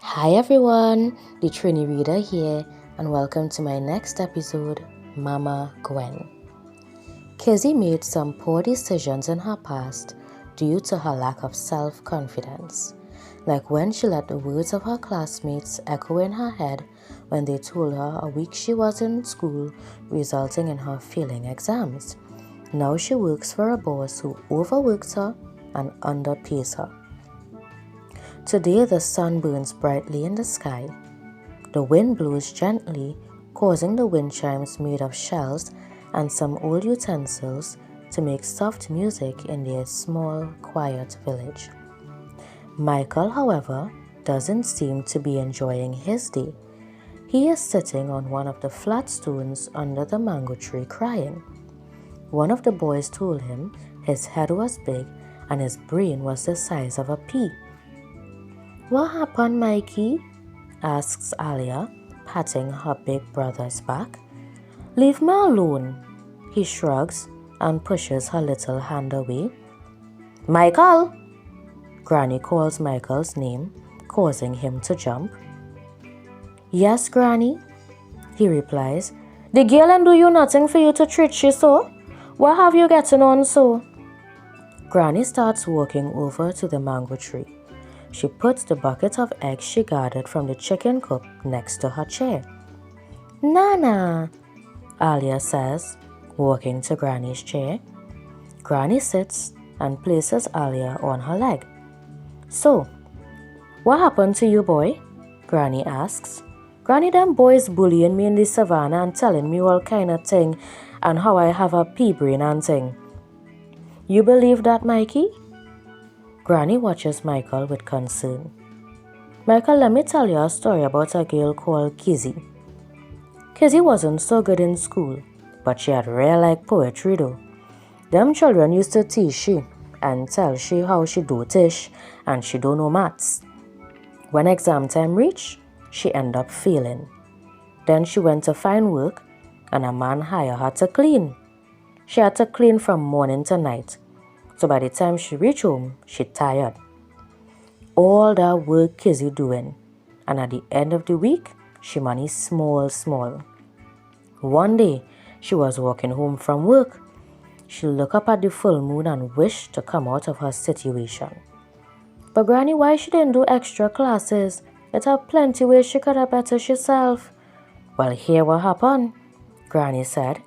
Hi everyone, the Trini Reader here, and welcome to my next episode, Mama Gwen. Kizzy made some poor decisions in her past due to her lack of self-confidence, like when she let the words of her classmates echo in her head when they told her a week she was in school, resulting in her failing exams. Now she works for a boss who overworks her and underpays her. Today the sun burns brightly in the sky. The wind blows gently, causing the wind chimes made of shells and some old utensils to make soft music in their small, quiet village. Michael, however, doesn't seem to be enjoying his day. He is sitting on one of the flat stones under the mango tree crying. One of the boys told him his head was big and his brain was the size of a pea. "What happened, Mikey?" asks Alia, patting her big brother's back. "Leave me alone," he shrugs and pushes her little hand away. "Michael!" Granny calls Michael's name, causing him to jump. "Yes, Granny," he replies. "The girl ain't do you nothing for you to treat she so? What have you getting on so?" Granny starts walking over to the mango tree. She puts the bucket of eggs she gathered from the chicken coop next to her chair. "Nana," Alia says, walking to Granny's chair. Granny sits and places Alia on her leg. "So, what happened to you, boy?" Granny asks. "Granny, them boys bullying me in the savannah and telling me all kind of thing and how I have a pea brain and thing. You believe that, Mikey?" Granny watches Michael with concern. "Michael, let me tell you a story about a girl called Kizzy. Kizzy wasn't so good in school, but she had real like poetry though. Them children used to tease she and tell she how she do tish and she don't know maths. When exam time reached, she ended up failing. Then she went to find work and a man hired her to clean. She had to clean from morning to night. So by the time she reached home, she tired. All that work Kizzy doing, and at the end of the week, she money small. One day, she was walking home from work. She looked up at the full moon and wished to come out of her situation. But Granny, why she didn't do extra classes? It had plenty ways she could have bettered herself. Well, here what happened, Granny said.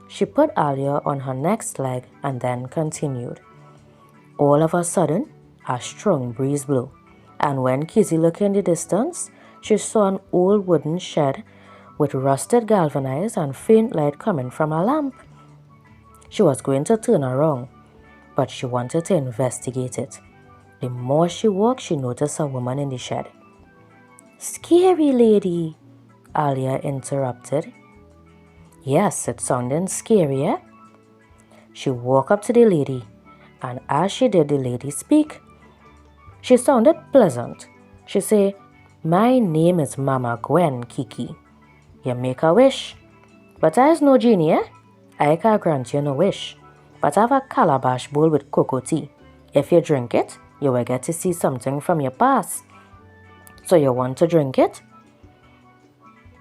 She put Alia on her next leg and then continued. All of a sudden, a strong breeze blew, and when Kizzy looked in the distance, she saw an old wooden shed with rusted galvanized and faint light coming from a lamp. She was going to turn around, but she wanted to investigate it. The more she walked, she noticed a woman in the shed. "Scary lady," Alia interrupted. Yes, it sounded scary, eh? She walked up to the lady, and as she did, the lady speak. She sounded pleasant. She said, "My name is Mama Gwen, Kiki. You make a wish. But I is no genie, eh? I can't grant you no wish. But I have a calabash bowl with cocoa tea. If you drink it, you will get to see something from your past. So you want to drink it?"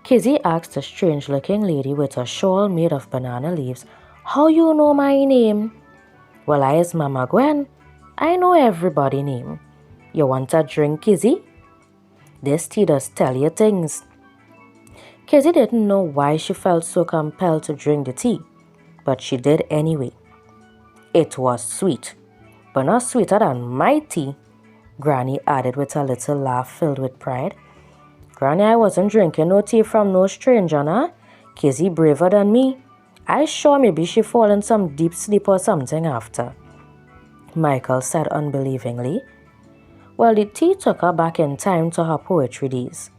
Kizzy asked the strange-looking lady with a shawl made of banana leaves, "How you know my name?" "Well, I is Mama Gwen. I know everybody's name. You want a drink, Kizzy? This tea does tell you things." Kizzy didn't know why she felt so compelled to drink the tea, but she did anyway. It was sweet, but not sweeter than my tea, Granny added with a little laugh filled with pride. "Granny, I wasn't drinking no tea from no stranger, nah. Kizzy braver than me. I sure maybe she fall in some deep sleep or something after," Michael said unbelievingly. Well, the tea took her back in time to her poetry days.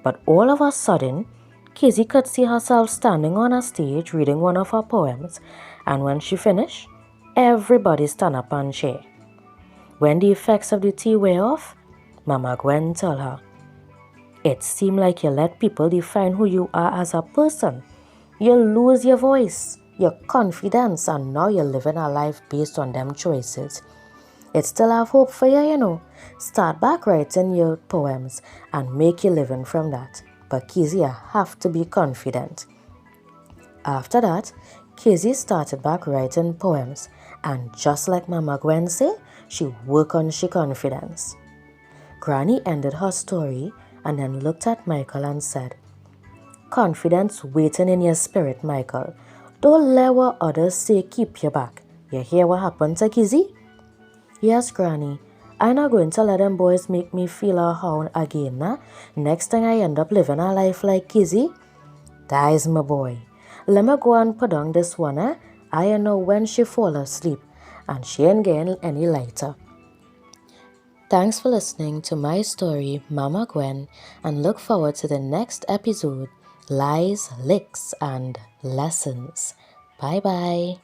But all of a sudden, Kizzy could see herself standing on a stage reading one of her poems, and when she finished, everybody stand up and cheer. When the effects of the tea wear off, Mama Gwen told her, "It seemed like you let people define who you are as a person. You lose your voice, your confidence, and now you're living a life based on them choices. It still have hope for you. Start back writing your poems and make your living from that. But Kizzy, you have to be confident. After that, Kizzy started back writing poems, and just like Mama Gwen say, she worked on she confidence. Granny ended her story and then looked at Michael and said, "Confidence waiting in your spirit, Michael. Don't let what others say keep you back. You hear what happened to Kizzy?" "Yes, Granny. I'm not going to let them boys make me feel a hound again, nah? Next time I end up living a life like Kizzy." "That is my boy. Let me go and put on this one, eh? I don't know when she fall asleep, and she ain't getting any lighter." Thanks for listening to my story, Mama Gwen, and look forward to the next episode, Lies, Licks, and Lessons. Bye-bye.